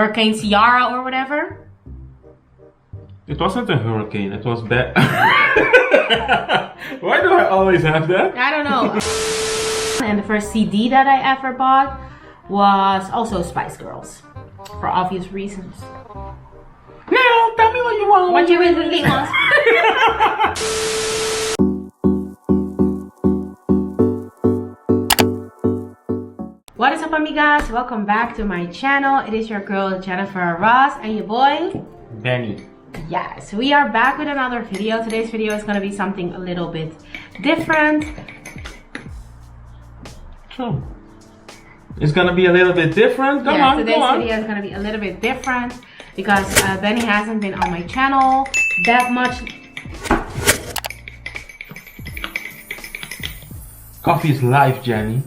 Hurricane Ciara or whatever. It wasn't a hurricane, it was bad. Why do I always have that? I don't know. And the first CD that I ever bought was also Spice Girls, for obvious reasons. No, tell me what you want. What you really want. What is up, amigas? Welcome back to my channel. It is your girl Jennyfer Ross and your boy Benny. Yes, we are back with another video. Today's video is going to be something a little bit different. True. It's gonna be a little bit different. Come on, today's video is gonna be a little bit different because Benny hasn't been on my channel that much. Coffee is life, Jenny.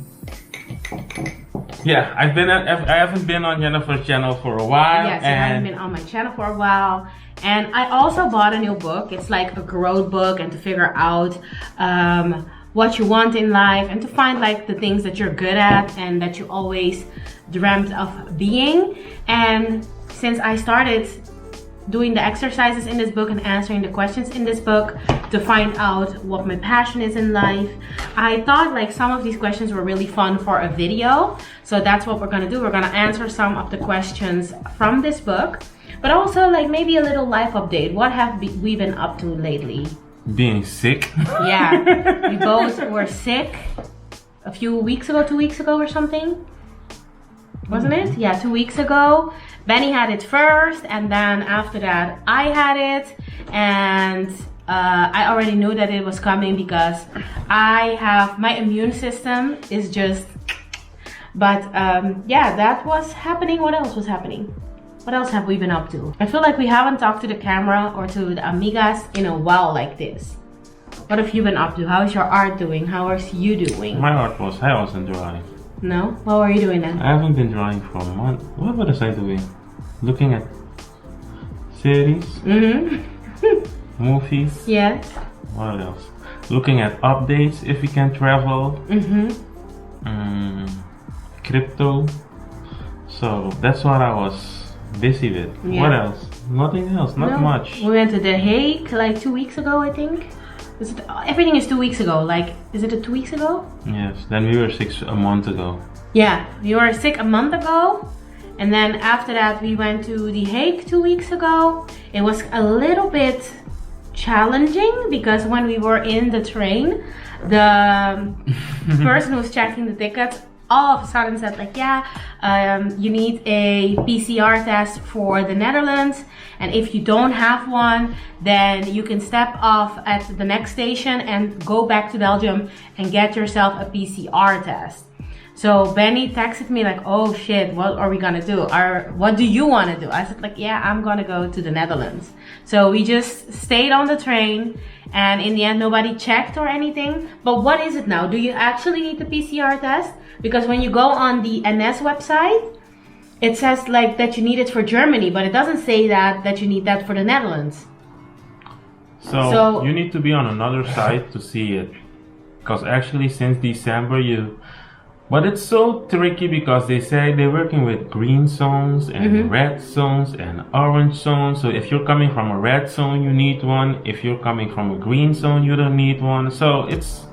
Yeah, I haven't been on Jennifer's channel for a while. Yes, I haven't been on my channel for a while. And I also bought a new book. It's like a growth book and to figure out what you want in life and to find like the things that you're good at and that you always dreamt of being. And since I started doing the exercises in this book and answering the questions in this book to find out what my passion is in life, I thought like some of these questions were really fun for a video. So that's what we're gonna do. We're gonna answer some of the questions from this book, but also like maybe a little life update. What have we been up to lately? Being sick. Yeah, we both were sick a few weeks ago, 2 weeks ago or something. Wasn't it? Yeah, 2 weeks ago. Benny had it first, and then after that I had it, and I already knew that it was coming because my immune system is just, but yeah, that was happening. What else was happening? What else have we been up to? I feel like we haven't talked to the camera or to the amigas in a while like this. What have you been up to? How is your art doing? How are you doing? My art I wasn't drawing. No? What were you doing then? I haven't been drawing for a month. What was I doing? Looking at series? Movies? Yes. What else? Looking at updates if we can travel. Crypto. So that's what I was busy with. Yeah. What else? Nothing else. Not much. We went to The Hague like 2 weeks ago, I think. Everything is 2 weeks ago. Like, is it 2 weeks ago? Yes. Then we were sick a month ago. Yeah, we were sick a month ago, and then after that we went to The Hague 2 weeks ago. It was a little bit challenging because when we were in the train, the person who was checking the tickets all of a sudden said like, yeah, you need a PCR test for the Netherlands, and if you don't have one, then you can step off at the next station and go back to Belgium and get yourself a PCR test. So Benny texted me like, oh shit, what are we gonna do? What do you want to do? I said like, yeah, I'm gonna go to the Netherlands. So we just stayed on the train, and in the end nobody checked or anything. But what is it now? Do you actually need the PCR test? Because when you go on the NS website, it says like that you need it for Germany, but it doesn't say that you need that for the Netherlands. So you need to be on another site to see it. Because actually since December but it's so tricky because they say they're working with green zones and red zones and orange zones. So if you're coming from a red zone, you need one. If you're coming from a green zone, you don't need one. So it's...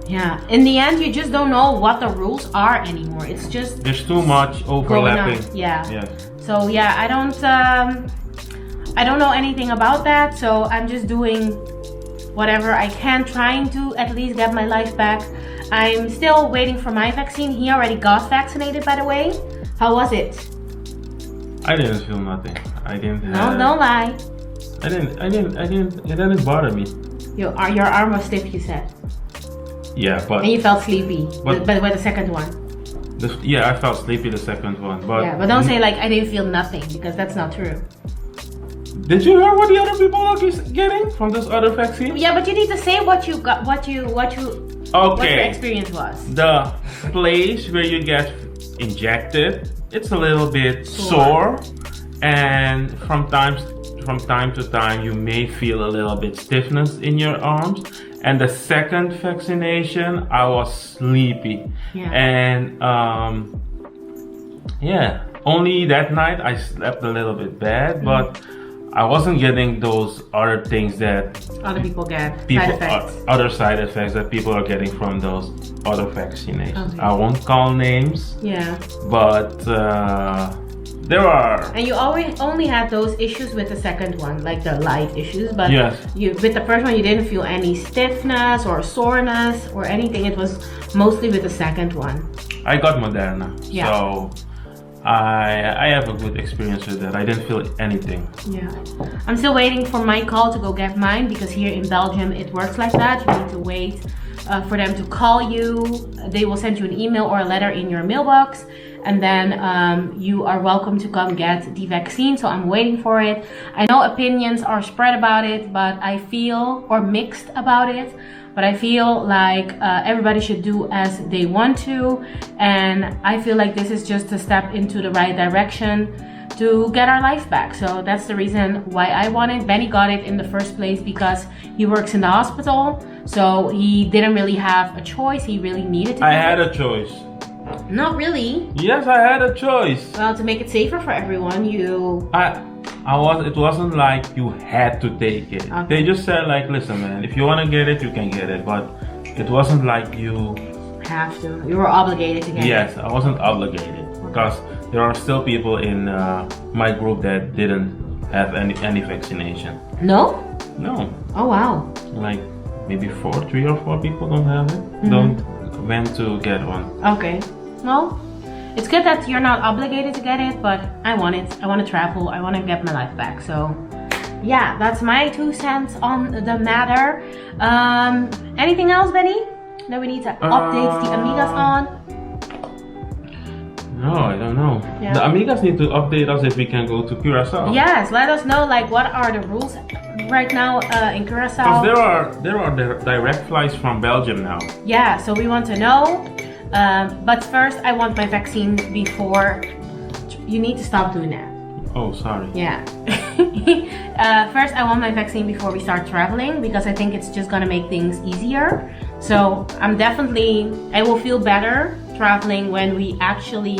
Yeah, in the end, you just don't know what the rules are anymore. It's just... There's too much overlapping. Yeah. Yes. So yeah, I don't know anything about that. So I'm just doing whatever I can, trying to at least get my life back. I'm still waiting for my vaccine. He already got vaccinated, by the way. How was it? I didn't feel nothing. I didn't have... No, don't lie. It didn't bother me. Your arm was stiff, you said. Yeah, but... And you felt sleepy, but with the second one. Yeah, I felt sleepy the second one, but... Yeah, but don't say like, I didn't feel nothing, because that's not true. Did you hear what the other people are getting from this other vaccine? Yeah, but you need to say what you got, what your experience was. The place where you get injected, it's a little bit sore, and from time to time you may feel a little bit stiffness in your arms. And the second vaccination, I was sleepy, and yeah, only that night I slept a little bit bad, but I wasn't getting those other things that other people get. Other side effects that people are getting from those other vaccinations. Okay. I won't call names. Yeah. But there are. And you always only had those issues with the second one, like the light issues. But yes. With the first one, you didn't feel any stiffness or soreness or anything. It was mostly with the second one. I got Moderna. Yeah. So I have a good experience with that. I didn't feel anything. Yeah. I'm still waiting for my call to go get mine, because here in Belgium it works like that. You need to wait for them to call you. They will send you an email or a letter in your mailbox, and then you are welcome to come get the vaccine. So I'm waiting for it. I know opinions are spread about it, but I feel, or mixed about it, but I feel like everybody should do as they want to, and I feel like this is just a step into the right direction to get our life back. So that's the reason why I want it. Benny got it in the first place because he works in the hospital, so he didn't really have a choice. He really needed to. I had a choice. Not really. Yes, I had a choice. Well, to make it safer for everyone, it wasn't like you had to take it. Okay. They just said like, listen man, if you want to get it, you can get it. But it wasn't like you have to. You were obligated to get it. Yes, I wasn't obligated, because there are still people in my group that didn't have any vaccination. No? No. Oh wow. Like maybe 3 or 4 people don't have it. Don't went to get one. Okay. Well, it's good that you're not obligated to get it, but I want it. I want to travel. I want to get my life back. So yeah, that's my 2 cents on the matter. Anything else, Benny, that we need to update the Amigas on? No, I don't know. Yeah. The Amigas need to update us if we can go to Curacao. Yes, let us know like what are the rules right now in Curacao. Because there are direct flights from Belgium now. Yeah, so we want to know. But first, I want my vaccine before. You need to stop doing that. Oh, sorry. Yeah. First, I want my vaccine before we start traveling, because I think it's just gonna make things easier. So I will feel better traveling when we actually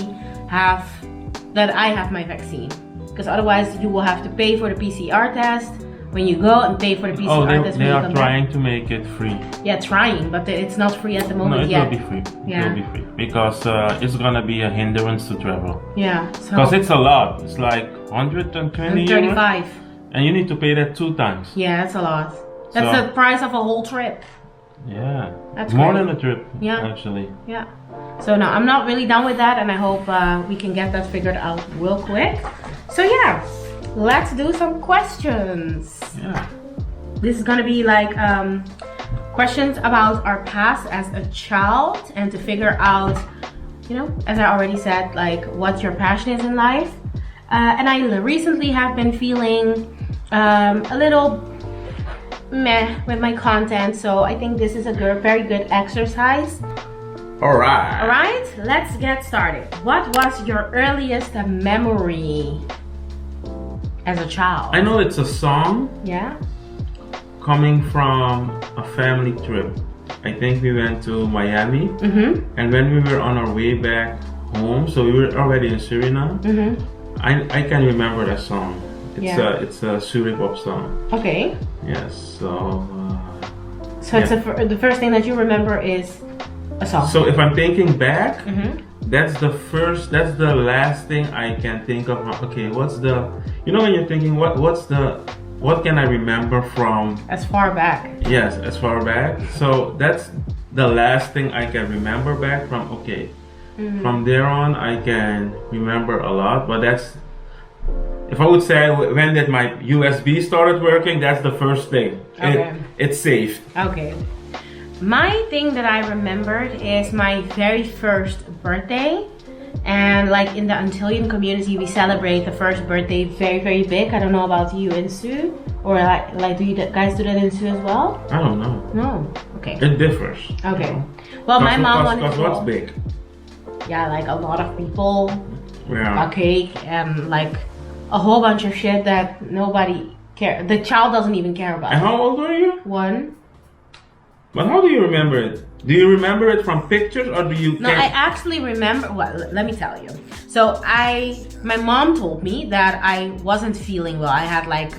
I have my vaccine. Because otherwise, you will have to pay for the PCR test when you go, and pay for the PCR test when you come back. They are trying to make it free. Yeah, trying, but it's not free at the moment yet. yet. No, it will be free. Yeah. It will be free. Because it's gonna be a hindrance to travel. Yeah. Because it's a lot. It's like 120 €135. And you need to pay that 2 times. Yeah, that's a lot. That's the price of a whole trip. Yeah. That's more crazy. than a trip, Yeah. actually. Yeah. So no, I'm not really done with that, and I hope we can get that figured out real quick. So yeah, let's do some questions. Yeah. This is gonna be like questions about our past as a child, and to figure out, as I already said, like what your passion is in life. And I recently have been feeling a little meh with my content, so I think this is a very good exercise. Alright, let's get started. What was your earliest memory as a child? I know it's a song. Yeah? Coming from a family trip. I think we went to Miami. And when we were on our way back home, so we were already in Suriname. I can remember that song. It's a Suripop song. Okay. Yes, so it's the first thing that you remember is a song. So if I'm thinking back, that's the last thing I can think of. Okay, what's the, when you're thinking what can I remember from as far back? Yes, as far back. So that's the last thing I can remember back from. Okay, from there on I can remember a lot, but that's, if I would say when did my USB started working, that's the first thing. Okay. It's saved. Okay. My thing that I remembered is my very first birthday. And like in the Antillean community, we celebrate the first birthday very big. I don't know about you in Sue, or like do you guys do that in Sue as well? I don't know. No. Okay. It differs. Okay. Well, my mom wanted to. What's big? Yeah, like a lot of people. Yeah. A cake and like a whole bunch of shit that nobody cares. The child doesn't even care about. And how old were you? 1. But how do you remember it? Do you remember it from pictures or do you? No, I actually remember. Well, let me tell you. So my mom told me that I wasn't feeling well. I had like,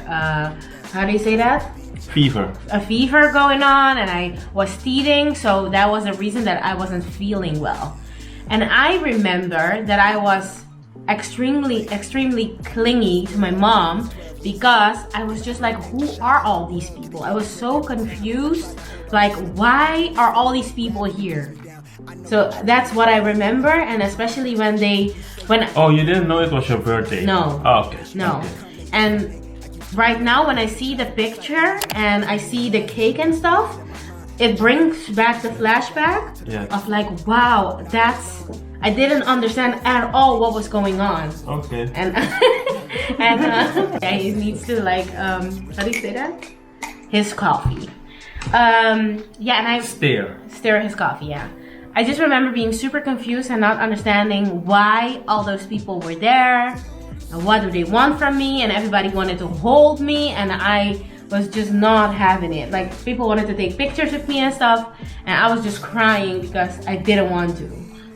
how do you say that? Fever. A fever going on, and I was teething. So that was the reason that I wasn't feeling well. And I remember that I was extremely clingy to my mom because I was just like, who are all these people? I was so confused. Like, why are all these people here? So that's what I remember, and especially when Oh, you didn't know it was your birthday? No. Oh, okay. No. Okay. And right now when I see the picture and I see the cake and stuff, it brings back the flashback of like, wow, I didn't understand at all what was going on. Okay. And yeah, he needs to like, how do you say that? His coffee. Yeah, and I stir his coffee. Yeah, I just remember being super confused and not understanding why all those people were there and what do they want from me, and everybody wanted to hold me and I was just not having it. Like, people wanted to take pictures with me and stuff, and I was just crying because I didn't want to.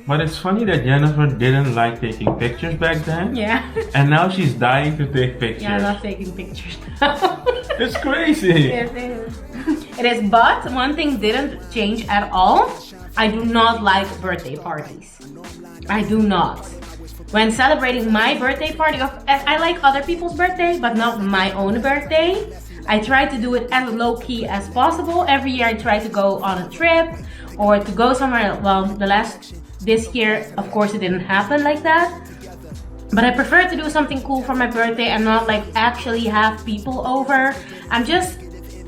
But it's funny that Jennifer didn't like taking pictures back then. Yeah. And now she's dying to take pictures. Yeah, I love taking pictures now. It's crazy. Yes, it is. It is, but one thing didn't change at all. I do not like birthday parties. I do not. When celebrating my birthday party, I like other people's birthday, but not my own birthday. I try to do it as low-key as possible. Every year I try to go on a trip or to go somewhere. Well, this year, of course, it didn't happen like that. But I prefer to do something cool for my birthday and not like actually have people over.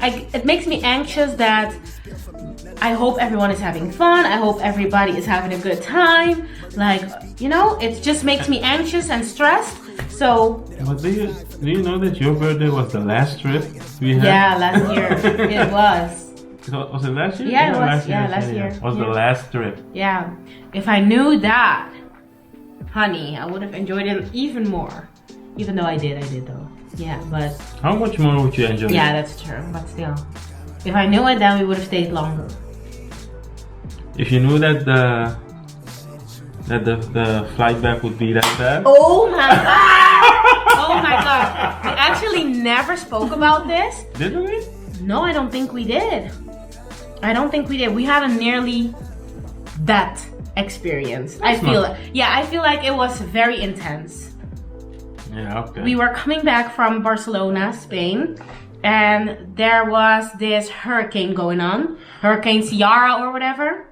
It makes me anxious that I hope everyone is having fun. I hope everybody is having a good time. Like, you know, it just makes me anxious and stressed. So. But do you know that your birthday was the last trip we had? Yeah, last year it was. Was it last year? Yeah, it was. Last year. It was the last trip. Yeah. If I knew that, honey, I would have enjoyed it even more. Even though I did though. Yeah, but. How much more would you enjoy it? Yeah, that's true. But still, if I knew it, then we would have stayed longer. If you knew that the flight back would be that bad. Oh my god! Oh my god! We actually never spoke about this. Didn't we? No, I don't think we did. We had a nearly that experience. I feel like it was very intense. Yeah, okay. We were coming back from Barcelona, Spain, and there was this hurricane going on. Hurricane Ciara or whatever.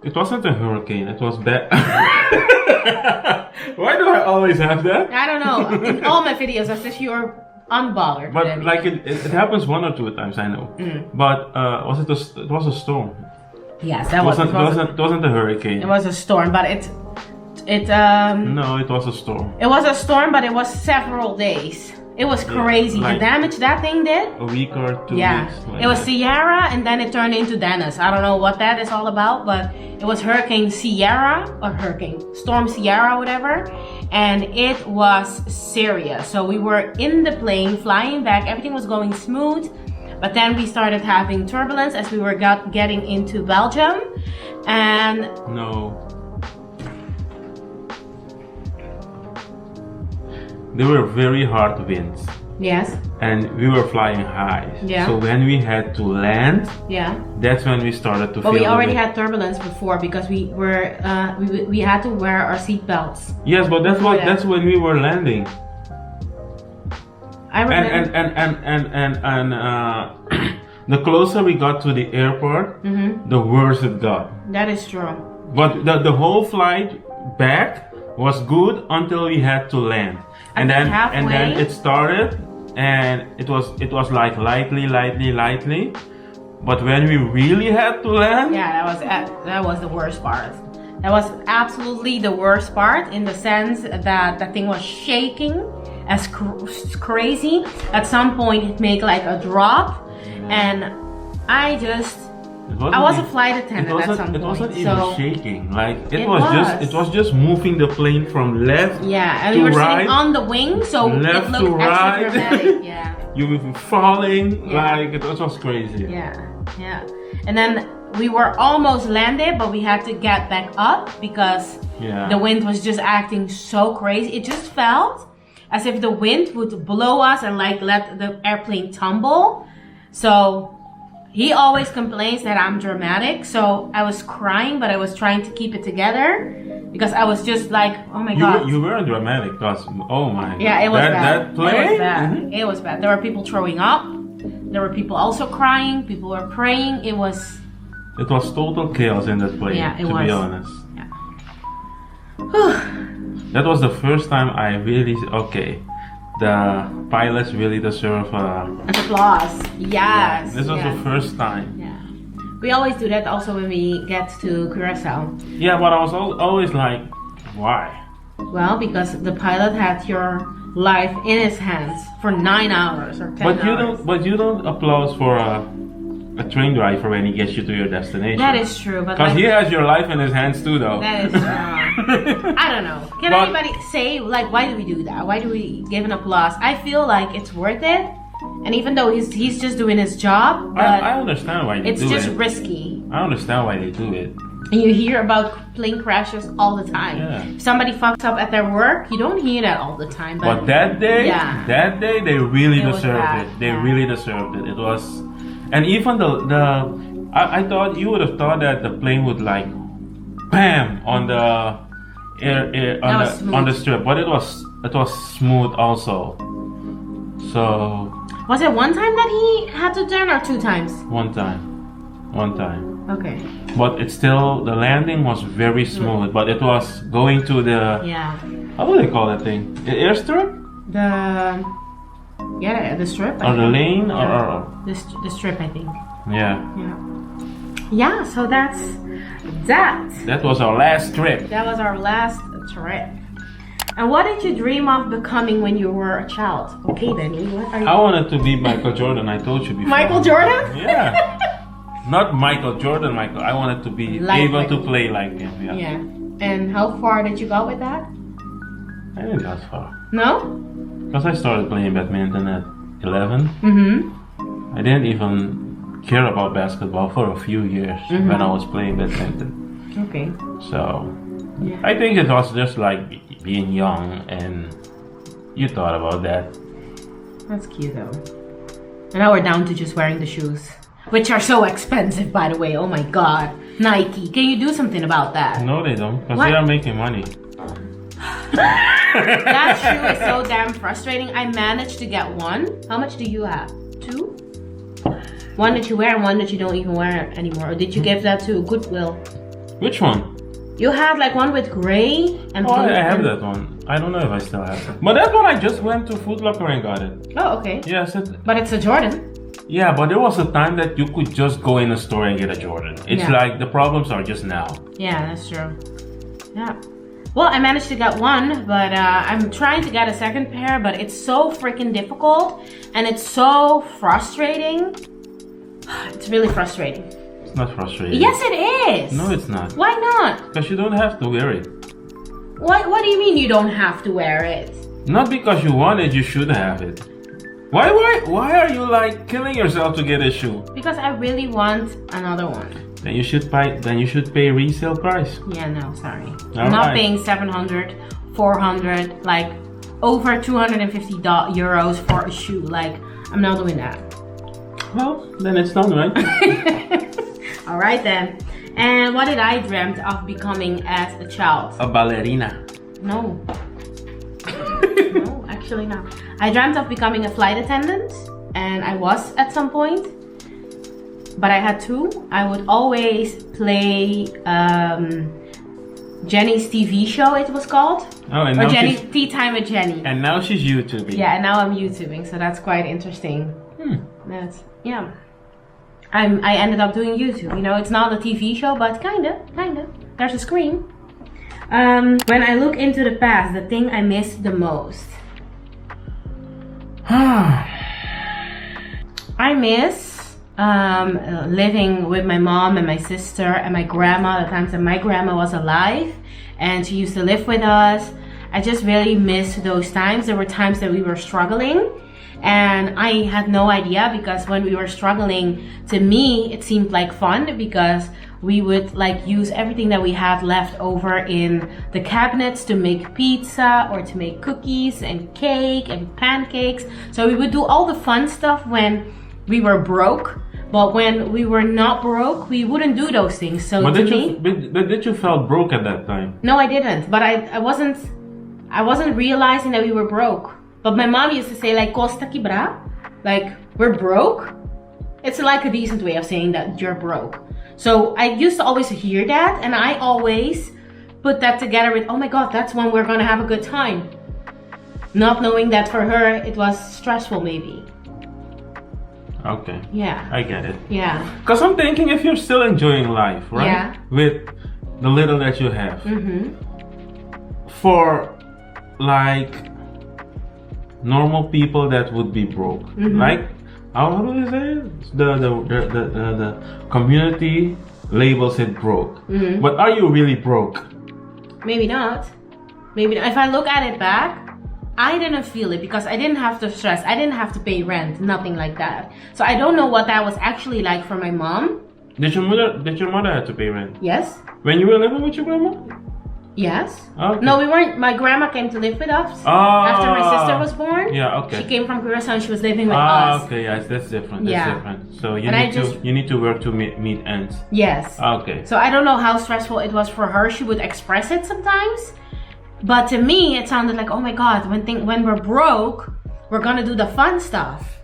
It wasn't a hurricane, it was bad. Why do I always have that? I don't know. In all my videos, as if you're unbothered. But like it happens one or two times, I know. Mm. But it was a storm. Yes, it wasn't a hurricane. It was a storm, but no, it was a storm. It was a storm, but it was several days. It was crazy. The damage that thing did. A week or 2 weeks. Yeah. It was Ciara, and then it turned into Dennis. I don't know what that is all about, but it was Storm Ciara, whatever. And it was serious. So we were in the plane, flying back. Everything was going smooth. But then we started having turbulence as we were getting into Belgium. And... No. There were very hard winds. Yes. And we were flying high. Yeah. So when we had to land, that's when we started to feel. But we already had turbulence before because we were we had to wear our seat belts. Yes, but that's when we were landing. I remember. And the closer we got to the airport, the worse it got. That is true. But the whole flight back was good until we had to land. And then it started, and it was like lightly. But when we really had to land, that was the worst part. That was absolutely the worst part in the sense that the thing was shaking as crazy. At some point, it made like a drop, and I was a flight attendant at some point. It wasn't even shaking. Like it was just moving the plane from left and to we were right, sitting on the wing, so left it looked to right. extra dramatic. Yeah. You were falling, like it was crazy. Yeah. Yeah. And then we were almost landed, but we had to get back up because the wind was just acting so crazy. It just felt as if the wind would blow us and like let the airplane tumble. So he always complains that I'm dramatic. So I was crying, but I was trying to keep it together because I was just like, oh my God. You weren't dramatic because, oh my. Yeah, it was bad. That plane? It was bad. It was bad. There were people throwing up. There were people also crying. People were praying. It was total chaos in that plane, to be honest. Yeah. That was the first time I really, the pilots really deserve an applause. Yes. Yeah, this was the first time. Yeah. We always do that also when we get to Curacao. Yeah, but I was always like, why? Well, because the pilot had your life in his hands for 9 hours or 10 hours. But you don't applaud for a train driver when he gets you to your destination. That is true, but because he has your life in his hands too, though. That is true. I don't know. Can anybody say like why do we do that? Why do we give an applause? I feel like it's worth it, and even though he's just doing his job, but I understand why they do it. It's just risky. I understand why they do it. And you hear about plane crashes all the time. Yeah. If somebody fucks up at their work, you don't hear that all the time. But that day, they really deserved it. They really deserved it. It was, and even I thought you would have thought that the plane would like, bam on the on the strip, but it was smooth also. So. Was it one time that he had to turn or 2 times? One time. Okay. But it's still, the landing was very smooth, but it was going to the, how do they call that thing? The airstrip? The strip. Or the lane? Or the strip, I think. Yeah. Yeah, so that's that. That was our last trip. That was our last trip. And what did you dream of becoming when you were a child? Okay, Benny, what are you? I wanted to be Michael Jordan, I told you before. Michael Jordan? Yeah. Not Michael Jordan, Michael. I wanted to be able to play like him. Yeah. And how far did you go with that? I didn't go that far. No? Because I started playing badminton at 11. Mm-hmm. I didn't even care about basketball for a few years when I was playing badminton. Okay. So, I think it was just like being young and you thought about that. That's cute though. And now we're down to just wearing the shoes. Which are so expensive, by the way. Oh my God. Nike. Can you do something about that? No, they don't. Because they are making money. That shoe is so damn frustrating. I managed to get one. How much do you have? 2? One that you wear and one that you don't even wear anymore. Or did you give that to Goodwill? Which one? You had like one with gray and blue. Oh, I have that one. I don't know if I still have it. But that one I just went to Foot Locker and got it. Oh, okay. Yes. But it's a Jordan. Yeah, but there was a time that you could just go in a store and get a Jordan. It's like the problems are just now. Yeah, that's true. Yeah. Well, I managed to get one, but I'm trying to get a second pair, but it's so freaking difficult and it's so frustrating. It's really frustrating. It's not frustrating. Yes, it is. No, it's not. Why not? Because you don't have to wear it. What do you mean you don't have to wear it? Not because you want it, you should have it. Why are you like killing yourself to get a shoe? Because I really want another one. Then you should pay resale price. Yeah, no, sorry. I'm not paying 700, 400, like over 250 euros for a shoe. Like, I'm not doing that. Well, then it's done, right? All right then. And what did I dreamt of becoming as a child? A ballerina. No. No, actually not. I dreamt of becoming a flight attendant, and I was at some point. But I had 2. I would always play Jenny's TV show, it was called. Oh, and or Jenny's Tea Time with Jenny. And now she's YouTubing. Yeah, and now I'm YouTubing, so that's quite interesting. That's, yeah. I ended up doing YouTube. You know, it's not a TV show, but kinda. There's a screen. When I look into the past, the thing I miss the most. I miss living with my mom and my sister and my grandma, the times that my grandma was alive and she used to live with us. I just really miss those times. There were times that we were struggling And I had no idea, because when we were struggling, to me it seemed like fun, because we would like use everything that we had left over in the cabinets to make pizza or to make cookies and cake and pancakes. So we would do all the fun stuff when we were broke, but when we were not broke, we wouldn't do those things. So but did you felt broke at that time? No, I didn't. But I wasn't realizing that we were broke. But my mom used to say like "Costa quebrar," like we're broke. It's like a decent way of saying that you're broke. So I used to always hear that, and I always put that together with, oh my God, that's when we're gonna have a good time. Not knowing that for her, it was stressful maybe. Okay. Yeah. I get it. Yeah. Because I'm thinking, if you're still enjoying life, right? Yeah. With the little that you have. Mm-hmm. For like normal people that would be broke. Mm-hmm. Like, how do you say it? The community labels it broke. Mm-hmm. But are you really broke? Maybe not. Maybe not. If I look at it back, I didn't feel it, because I didn't have to stress. I didn't have to pay rent, nothing like that. So I don't know what that was actually like for my mom. Did your mother have to pay rent? Yes. When you were living with your grandma? Yes. Okay. No, we weren't. My grandma came to live with us after my sister was born. Yeah, okay. She came from Curacao and she was living with us. Okay, yes, that's different. That's Yeah. different. So you need to work to meet ends. Yes. Okay. So I don't know how stressful it was for her. She would express it sometimes. But to me, it sounded like, oh my God, when we're broke, we're gonna do the fun stuff.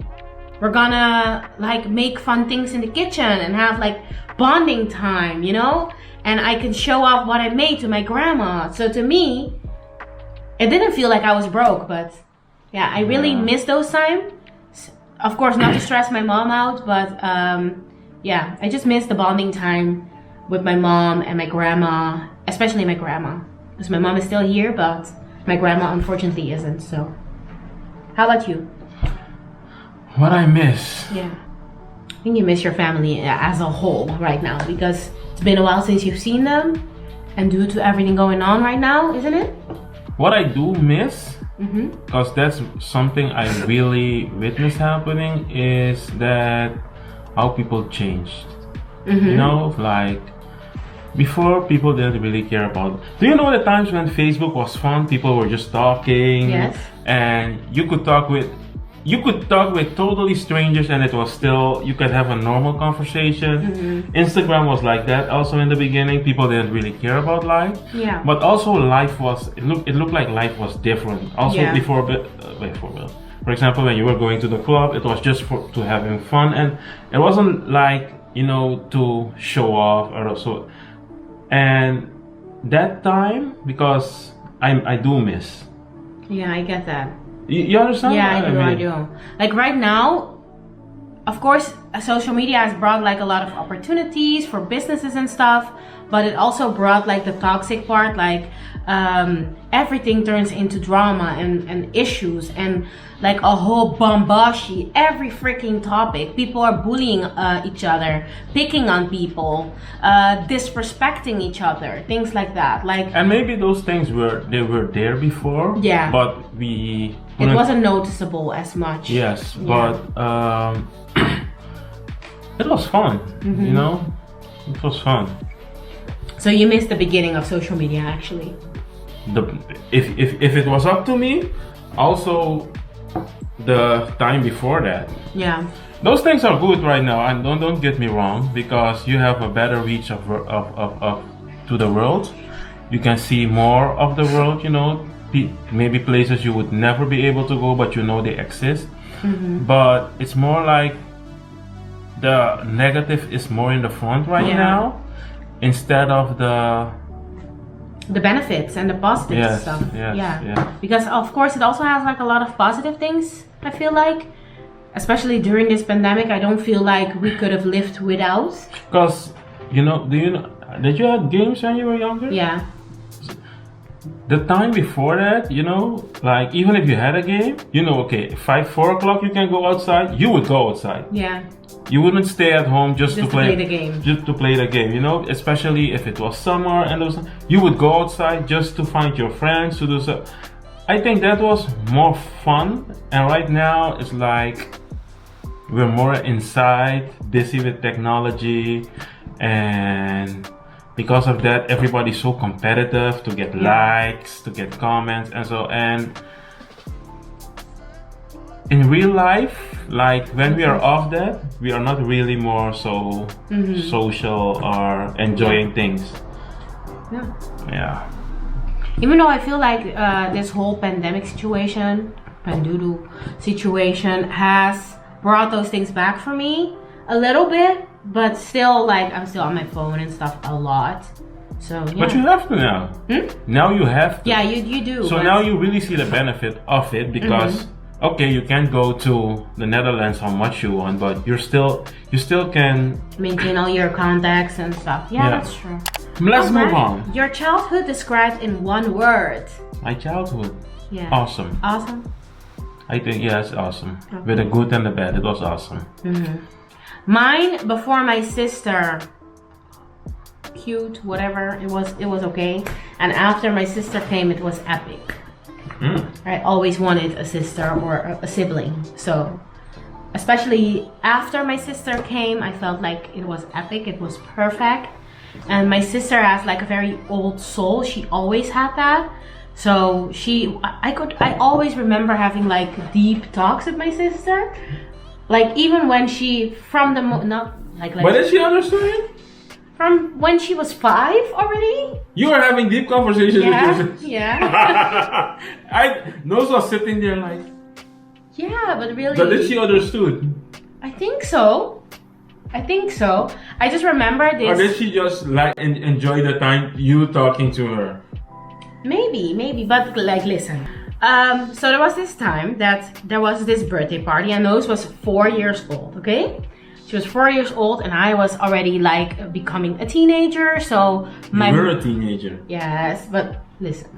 We're gonna like make fun things in the kitchen and have like bonding time, you know? And I can show off what I made to my grandma. So to me, it didn't feel like I was broke, but yeah, I really miss those times. Of course, not to stress my mom out, but yeah, I just miss the bonding time with my mom and my grandma, especially my grandma. Because my mom is still here, but my grandma unfortunately isn't, so. How about you? What I miss? Yeah. I think you miss your family as a whole right now, because it's been a while since you've seen them, and due to everything going on right now, isn't it? What I do miss, because that's something I really witnessed happening, is that how people changed. You know, like before, people didn't really care about. Do you know the times when Facebook was fun? People were just talking, and you could talk with totally strangers, and it was still, you could have a normal conversation. Instagram was like that also in the beginning. People didn't really care about life. Yeah. But also life was, it looked like life was different. Also before, for example, when you were going to the club, it was just to having fun, and it wasn't like, you know, to show off or so. And that time, because I do miss. Yeah, I get that. You understand? Yeah, I do. Like right now, of course, social media has brought like a lot of opportunities for businesses and stuff, but it also brought like the toxic part, like everything turns into drama and issues and like a whole bombashi, every freaking topic. People are bullying each other, picking on people, disrespecting each other, things like that. Like, and maybe those things were there before. Yeah. But it wasn't noticeable as much. Yes, but it was fun. You know, it was fun. So you missed the beginning of social media, actually. If it was up to me, also the time before that. Yeah. Those things are good right now, and don't get me wrong, because you have a better reach of to the world. You can see more of the world, you know, maybe places you would never be able to go, but you know they exist. But it's more like the negative is more in the front right now, instead of the benefits and the positive stuff. Because of course it also has like a lot of positive things, I feel like, especially during this pandemic. I don't feel like we could have lived without. Because, you know, did you have games when you were younger? Yeah. The time before that, you know, like even if you had a game, you know, okay, 4 o'clock you can go outside, you would go outside. Yeah. You wouldn't stay at home just to play the game. Just to play the game, you know, especially if it was summer and you would go outside just to find your friends, to do so. I think that was more fun, and right now it's like we're more inside, busy with technology, and because of that, everybody's so competitive to get likes, to get comments, and so. And in real life, like when we are off that, we are not really more so social or enjoying things. Yeah. Even though I feel like this whole pandemic situation, has brought those things back for me a little bit, but still, like, I'm still on my phone and stuff a lot. So yeah. But you have to now. Now you have to. Yeah, you do. So now you really see the benefit of it because okay, you can't go to the Netherlands how much you want, but you still can maintain all your contacts and stuff. Yeah, that's true. Let's move on. Your childhood described in one word. My childhood? Yeah. Awesome. Awesome? I think, yes, awesome. Okay. With the good and the bad, it was awesome. Mine, before my sister, cute, whatever, it was okay. And after my sister came, it was epic. I always wanted a sister or a sibling. So, especially after my sister came, I felt like it was epic, it was perfect. And my sister has like a very old soul. She always had that. So I always remember having like deep talks with my sister. Like even when she, But did she understand? From when she was 5 already. You were having deep conversations with your sister? Yeah. Nose was sitting there like. Yeah, but really. But did she understood? I think so. I just remember this. Or did she just like enjoy the time you talking to her? Maybe, but like listen. So there was this time that there was this birthday party and Nose was 4 years old, okay? She was 4 years old and I was already like becoming a teenager, so you were a teenager. Yes, but listen.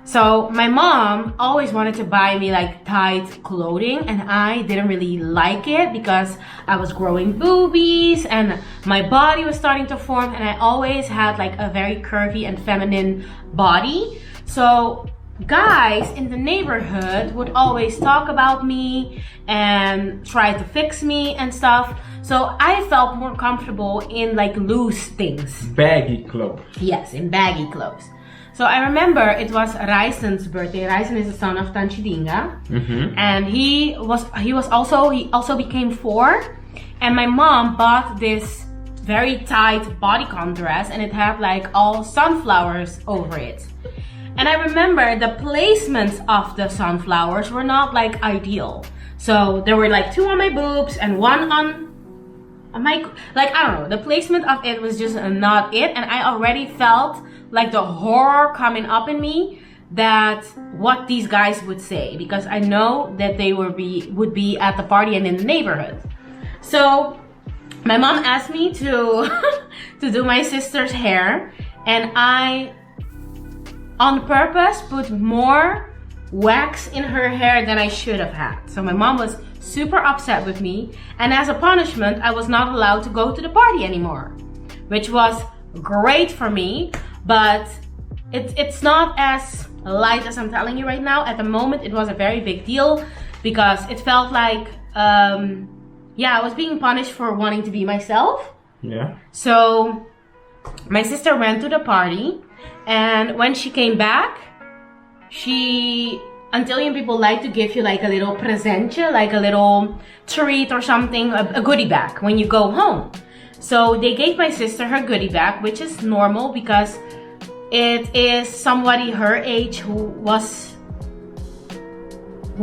So my mom always wanted to buy me like tight clothing and I didn't really like it because I was growing boobies and my body was starting to form and I always had like a very curvy and feminine body. So guys in the neighborhood would always talk about me and try to fix me and stuff. So I felt more comfortable in like loose things. Baggy clothes. Yes, in baggy clothes. So I remember it was Raisen's birthday. Raisen is the son of Tanchidinga. And he also became 4. And my mom bought this very tight bodycon dress and it had like all sunflowers over it. And I remember the placements of the sunflowers were not like ideal. So there were like 2 on my boobs and 1 on my, like, I don't know, the placement of it was just not it. And I already felt like the horror coming up in me that what these guys would say, because I know that they would be at the party and in the neighborhood. So my mom asked me to to do my sister's hair and I on purpose put more wax in her hair than I should have had. So my mom was super upset with me and as a punishment I was not allowed to go to the party anymore, which was great for me, but it's not as light as I'm telling you right now. At the moment it was a very big deal because it felt like I was being punished for wanting to be myself. Yeah. So my sister went to the party and when she came back, Antillean people like to give you like a little presentje, like a little treat or something, a goodie bag when you go home. So they gave my sister her goodie bag, which is normal because it is somebody her age who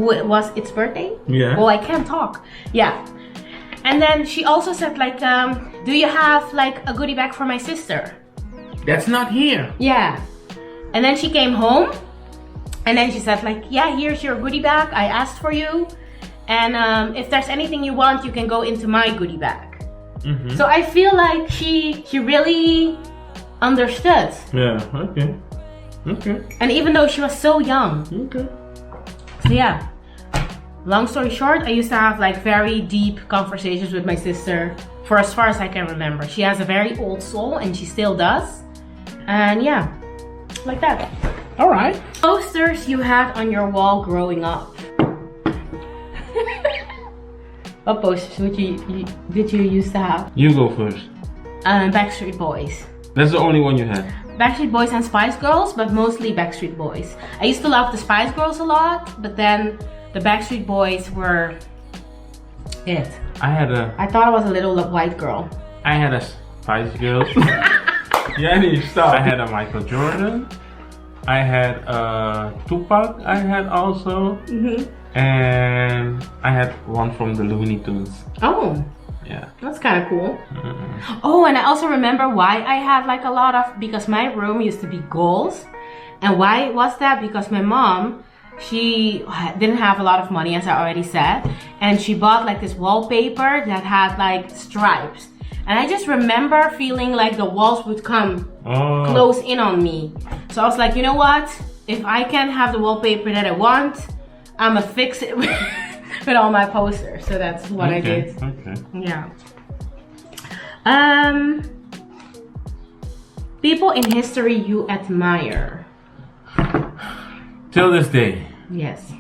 it was its birthday. Yeah. Oh, I can't talk. Yeah. And then she also said like, do you have like a goodie bag for my sister? That's not here. Yeah. And then she came home and then she said like, yeah, here's your goodie bag. I asked for you. And if there's anything you want, you can go into my goodie bag. So I feel like she really understood. Yeah, okay. And even though she was so young. Okay. So yeah. Long story short, I used to have like very deep conversations with my sister for as far as I can remember. She has a very old soul and she still does. And yeah, like that. All right. Posters you had on your wall growing up. What posters did you used to have? You go first. Backstreet Boys. That's the only one you had. Backstreet Boys and Spice Girls, but mostly Backstreet Boys. I used to love the Spice Girls a lot, but then the Backstreet Boys were it. I thought I was a little white girl. I had a Spice Girls. Jenny, stop. I had a Michael Jordan. I had a Tupac. I had also. And I had one from the Looney Tunes. Oh. Yeah. That's kind of cool. Oh, and I also remember why I had like a lot of, because my room used to be goals. And why was that? Because my mom, she didn't have a lot of money, as I already said. And she bought like this wallpaper that had like stripes. And I just remember feeling like the walls would come close in on me. So I was like, you know what? If I can have the wallpaper that I want, I'm gonna fix it with all my posters. So that's what I did. Okay. Yeah. People in history you admire. Till this day. Yes.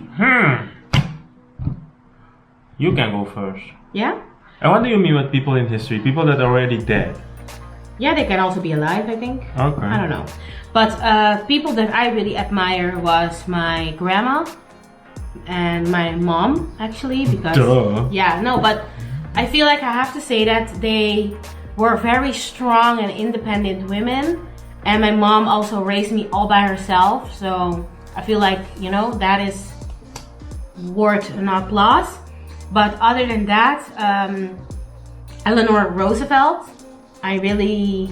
You can go first. Yeah? And what do you mean with people in history? People that are already dead? Yeah, they can also be alive, I think. Okay. I don't know. But people that I really admire was my grandma and my mom, actually, because yeah, no, but I feel like I have to say that they were very strong and independent women, and my mom also raised me all by herself, so I feel like, you know, that is worth an applause. But other than that, Eleanor Roosevelt, I really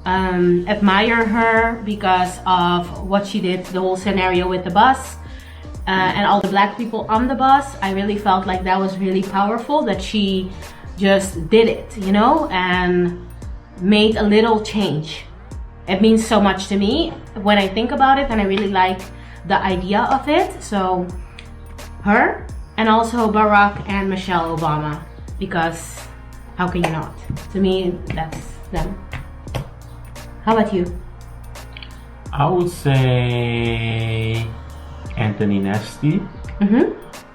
admire her because of what she did, the whole scenario with the bus. And all the black people on the bus. I really felt like that was really powerful, that she just did it, you know, and made a little change. It means so much to me when I think about it, and I really like the idea of it. So her, and also Barack and Michelle Obama, because how can you not? To me, that's them. How about you? I would say Anthony Nesty.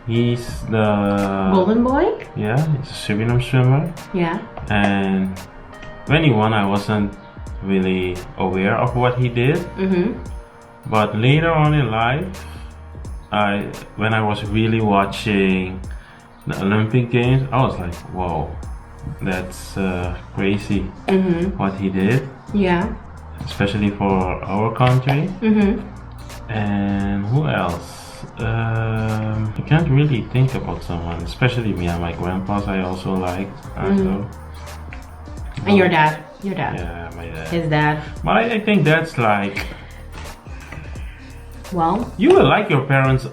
He's the golden boy. Yeah, he's a Suriname swimmer. Yeah. And when he won, I wasn't really aware of what he did. But later on in life, when I was really watching the Olympic Games, I was like, whoa, that's crazy what he did. Yeah. Especially for our country. And who else? I can't really think about someone, especially me and my grandpas I also like. And your dad? Your dad? Yeah, my dad. His dad. But I think that's like... Well... You will like your parents...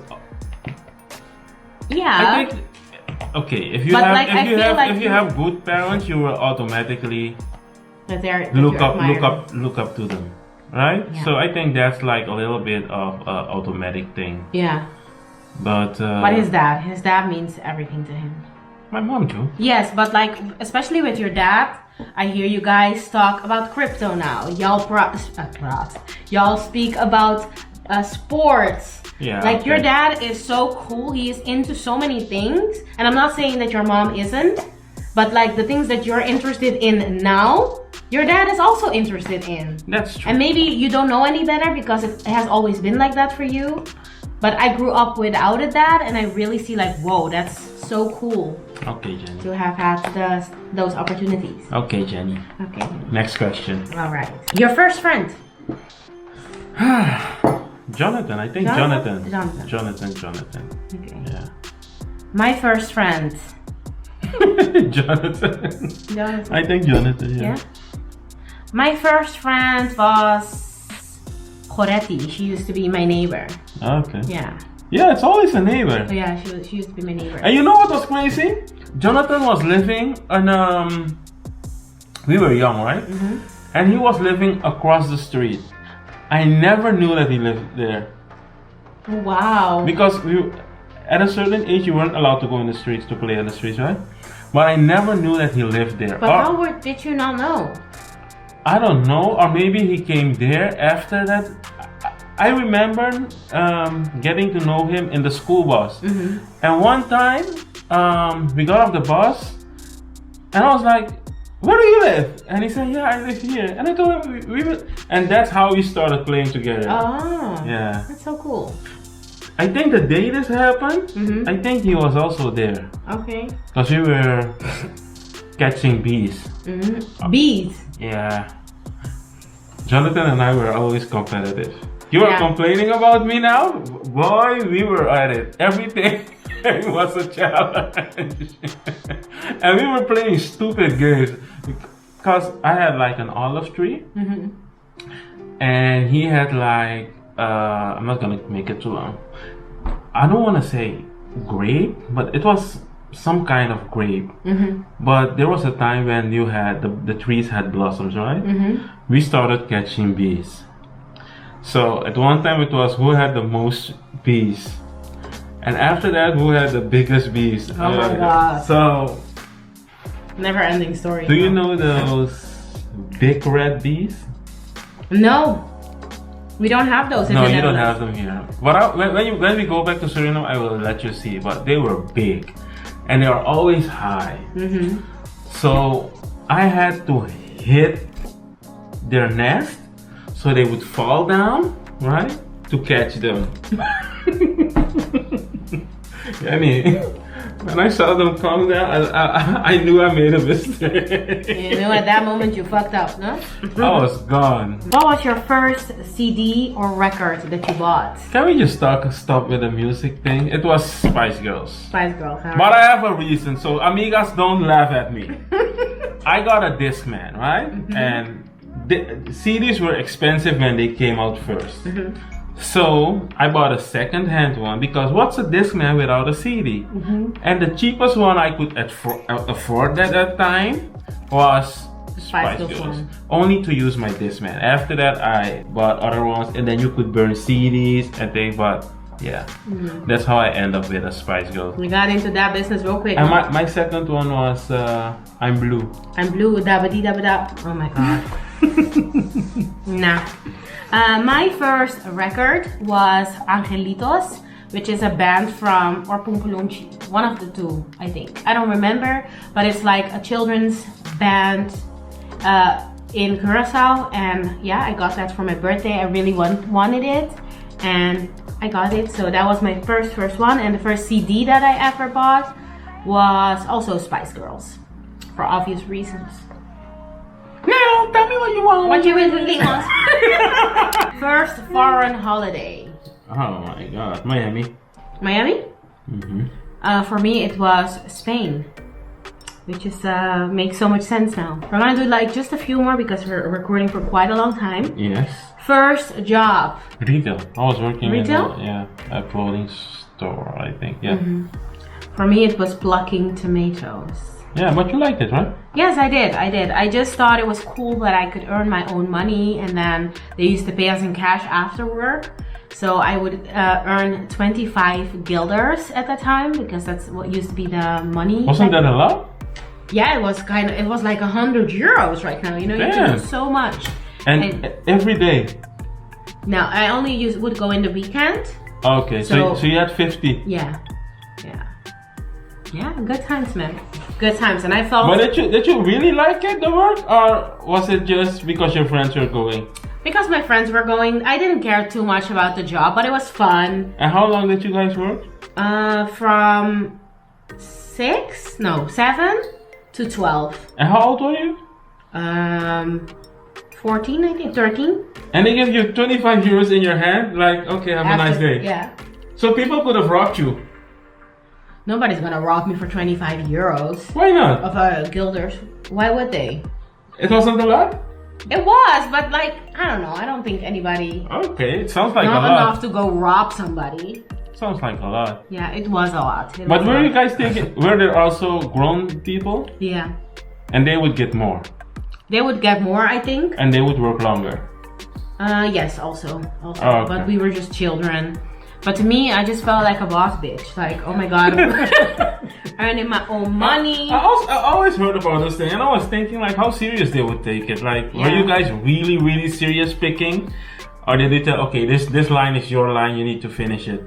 Yeah. I think... Okay, if you have good parents, you will automatically look up to them. Right? Yeah. So I think that's like a little bit of an automatic thing. Yeah. But his dad means everything to him. My mom too. Yes, but like, especially with your dad, I hear you guys talk about crypto now. Y'all speak about sports. Yeah. Like your dad is so cool. He is into so many things. And I'm not saying that your mom isn't, but like the things that you're interested in now, your dad is also interested in. That's true. And maybe you don't know any better because it has always been like that for you. But I grew up without a dad, and I really see like, whoa, that's so cool. Okay, Jenny. To have had those opportunities. Okay, Jenny. Okay. Next question. All right. Your first friend? Jonathan. I think Jonathan. Jonathan. Okay. Yeah. My first friend. Jonathan. I think Jonathan. Yeah. My first friend was Goretti. She used to be my neighbor. Okay. Yeah. Yeah, it's always a neighbor. Oh, yeah, she used to be my neighbor. And you know what was crazy? Jonathan was living on we were young, right? And he was living across the street. I never knew that he lived there. Wow. Because at a certain age you weren't allowed to go in the streets to play in the streets, right? But I never knew that he lived there. But how did you not know? I don't know, or maybe he came there after that. I remember getting to know him in the school bus. And one time, we got off the bus, and I was like, "Where do you live?" And he said, "Yeah, I live here." And I told him and that's how we started playing together. Oh, yeah, that's so cool. I think the day this happened, I think he was also there. Okay. Because we were catching bees. Bees? Yeah. Jonathan and I were always competitive. You are complaining about me now? Boy, we were at it. Every day it was a challenge. And we were playing stupid games. Because I had like an olive tree. And he had like, I'm not gonna make it too long. I don't want to say grape, but it was some kind of grape. But there was a time when you had the trees had blossoms, right? We started catching bees. So at one time it was who had the most bees, and after that who had the biggest bees. Oh my god! So never-ending story. Do you know those big red bees? No. We don't have those in No, you don't have them here. But when we go back to Suriname, I will let you see. But they were big, and they are always high. So I had to hit their nest, so they would fall down, right, to catch them. I mean, when I saw them come down, I knew I made a mistake. You knew at that moment you fucked up, no? I was gone. What was your first CD or record that you bought? Can we just stop with the music thing? It was Spice Girls. Spice Girls, huh? But I have a reason, so amigas, don't laugh at me. I got a Discman, right? And the CDs were expensive when they came out first. So I bought a second-hand one because what's a Discman without a CD? And the cheapest one I could afford at that time was Spice Girls. Only to use my Discman. After that I bought other ones, and then you could burn CDs and things, but yeah, that's how I end up with a Spice Girls. We got into that business real quick. And my second one was I'm Blue. I'm Blue, dabba-dee-dabba-da. Oh my god. Nah. My first record was Angelitos, which is a band from Orpungkulumchi. One of the two, I think. I don't remember, but it's like a children's band in Curacao. And yeah, I got that for my birthday. I really wanted it, and I got it. So that was my first one. And the first CD that I ever bought was also Spice Girls, for obvious reasons. No, tell me what you want. What you really want? First foreign holiday. Oh my god, Miami. Miami? For me it was Spain, which is makes so much sense now. We're gonna do like just a few more because we're recording for quite a long time. Yes. First job. Retail. I was working Retail? in a clothing store, I think. Yeah. For me it was plucking tomatoes. Yeah, but you liked it, right? Yes, I did. I just thought it was cool that I could earn my own money, and then they used to pay us in cash after work. So I would earn 25 guilders at the time, because that's what used to be the money. Wasn't that a lot? Yeah, it was like 100 euros right now. You know, you can do so much. And every day? No, I only would go in the weekend. Okay, so you had 50. Yeah. Yeah, good times, man. Good times, and I felt. But did you really like it, the work, or was it just because your friends were going? Because my friends were going, I didn't care too much about the job, but it was fun. And how long did you guys work? From 7 to 12. And how old were you? 14, I think, 13. And they give you 25 euros in your hand, like, okay, have a nice day. Yeah. So people could have robbed you. Nobody's gonna rob me for 25 euros. Why not? Of guilders. Why would they? It wasn't a lot? It was, but like, I don't know. I don't think anybody... Okay, it sounds like a lot. Not enough to go rob somebody. Sounds like a lot. Yeah, it was a lot. But were you guys thinking, were there also grown people? Yeah. And they would get more? They would get more, I think. And they would work longer? Yes, also. Oh, okay. But we were just children. But to me, I just felt like a boss bitch. Like, oh my god, earning my own money. I always heard about this thing, and I was thinking like how serious they would take it. Like, were you guys really, really serious picking? Or did they tell, okay, this line is your line, you need to finish it?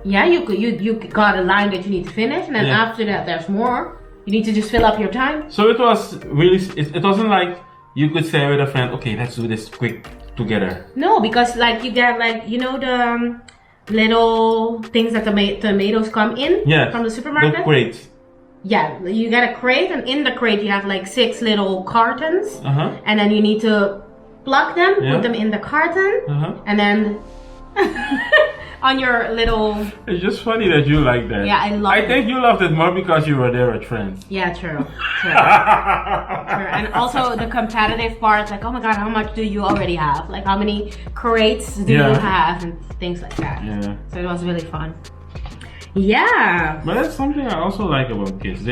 Yeah, you got a line that you need to finish, and then after that there's more. You need to just fill up your time. So it was really, it wasn't like you could say with a friend, okay, let's do this quick together. No, because like you get like, you know the little things that the tomatoes come in from the supermarket? The crates. Yeah, you get a crate, and in the crate you have like 6 little cartons, and then you need to plug them, put them in the carton, and then on your little... It's just funny that you like that. Yeah, I love it. I think you loved it more because you were there with friends. Yeah, true. True. And also the competitive part, like, oh my god, how much do you already have? Like, how many crates do you have? And things like that. Yeah. So it was really fun. Yeah. But that's something I also like about kids.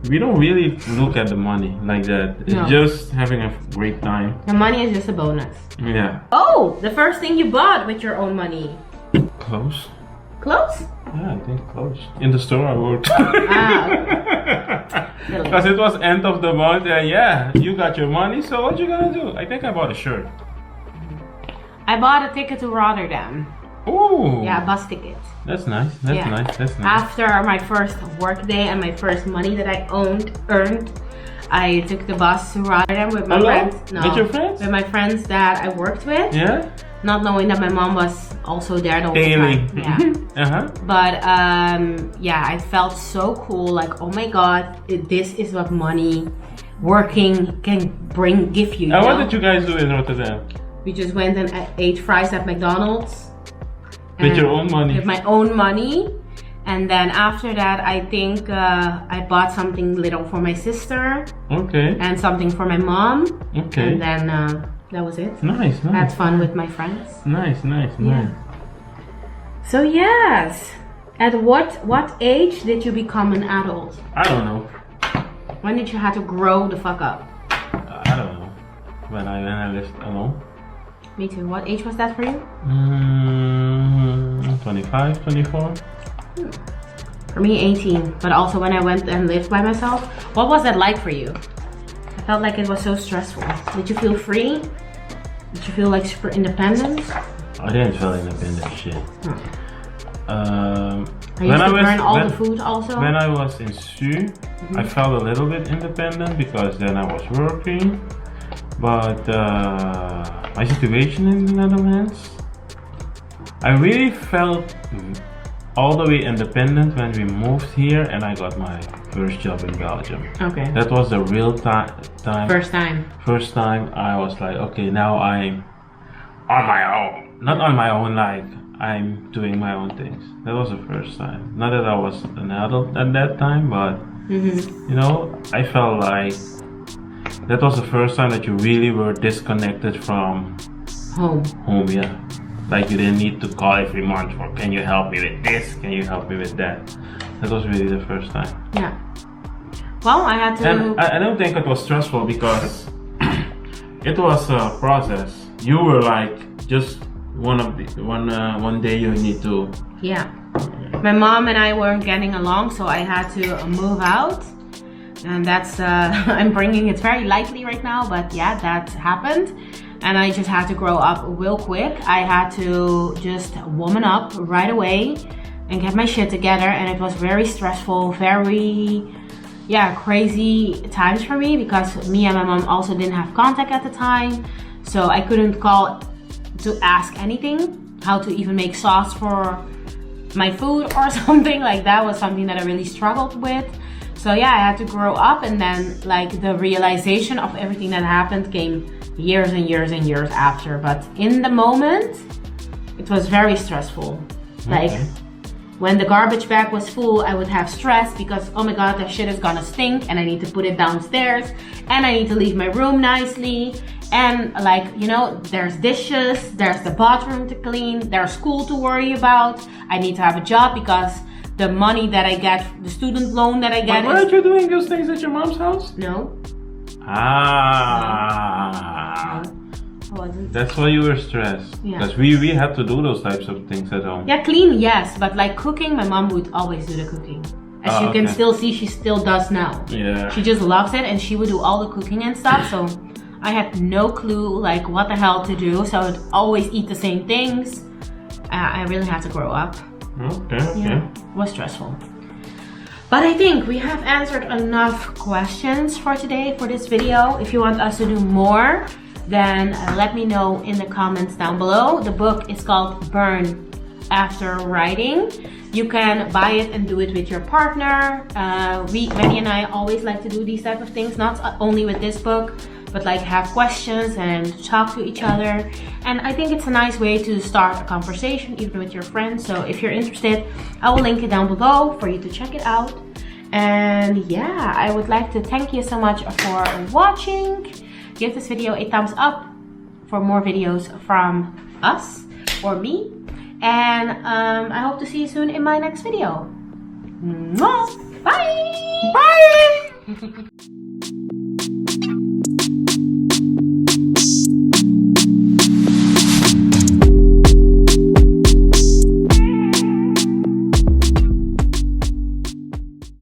We don't really look at the money like that. It's just having a great time. The money is just a bonus. Yeah. Oh, the first thing you bought with your own money. Clothes. Clothes? Yeah, I think clothes. In the store I worked. Because it was end of the month and you got your money, so what you gonna do? I think I bought a shirt. I bought a ticket to Rotterdam. Ooh. Yeah, a bus ticket. That's nice. That's nice. That's nice. After my first work day and my first money that I earned, I took the bus to Rotterdam with my friends. No, with your friends? With my friends that I worked with. Yeah. Not knowing that my mom was also there the whole time. Yeah. But yeah, I felt so cool. Like, oh my god, this is what money working can give you. And what did you guys do in Rotterdam? We just went and ate fries at McDonald's. With your own money? With my own money. And then after that, I think I bought something little for my sister. Okay. And something for my mom. Okay. And then that was it. Nice, nice. Had fun with my friends. Nice, nice, nice. So yes. At what age did you become an adult? I don't know. When did you have to grow the fuck up? I don't know. When I lived alone. Me too. What age was that for you? 25, 24. For me, 18. But also when I went and lived by myself. What was that like for you? I felt like it was so stressful. Did you feel free? Did you feel like super independent? I didn't feel independent shit. I used to burn all the food also. When I was in SU, I felt a little bit independent because then I was working. But my situation in the Netherlands, I really felt all the way independent when we moved here and I got my first job in Belgium. Okay. That was the real time. First time. First time I was like, okay, now I'm on my own. Not on my own, like I'm doing my own things. That was the first time. Not that I was an adult at that time, but you know, I felt like that was the first time that you really were disconnected from home, yeah. Like you didn't need to call every month for, can you help me with this? Can you help me with that? That was really the first time. Yeah. Well, I had to... And I don't think it was stressful because it was a process. You were like, just one day you need to... Yeah. My mom and I weren't getting along, so I had to move out. And that's, I'm bringing it very lightly right now, but yeah, that happened. And I just had to grow up real quick. I had to just woman up right away and get my shit together. And it was very stressful, very, crazy times for me because me and my mom also didn't have contact at the time. So I couldn't call to ask anything, how to even make sauce for my food or something. Like that was something that I really struggled with. So yeah, I had to grow up, and then like the realization of everything that happened came years and years and years after. But in the moment, it was very stressful. Like when the garbage bag was full, I would have stress because, oh my god, that shit is gonna stink and I need to put it downstairs and I need to leave my room nicely. And like, you know, there's dishes, there's the bathroom to clean, there's school to worry about. I need to have a job because the money that I get, the student loan that I get. But weren't you doing those things at your mom's house? No. That's why you were stressed. Because we had to do those types of things at home. Yeah, clean, yes. But like cooking, my mom would always do the cooking. As you can still see, she still does now. Yeah. She just loves it and she would do all the cooking and stuff. So I had no clue like what the hell to do, so I'd always eat the same things. I really had to grow up. Okay. Yeah, it was stressful. But I think we have answered enough questions for today for this video. If you want us to do more, then let me know in the comments down below. The book is called Burn After Writing. You can buy it and do it with your partner. Benni and I always like to do these type of things, not only with this book, but like have questions and talk to each other. And I think it's a nice way to start a conversation even with your friends. So if you're interested, I will link it down below for you to check it out. And yeah, I would like to thank you so much for watching. Give this video a thumbs up for more videos from us or me. And I hope to see you soon in my next video. Bye! Bye!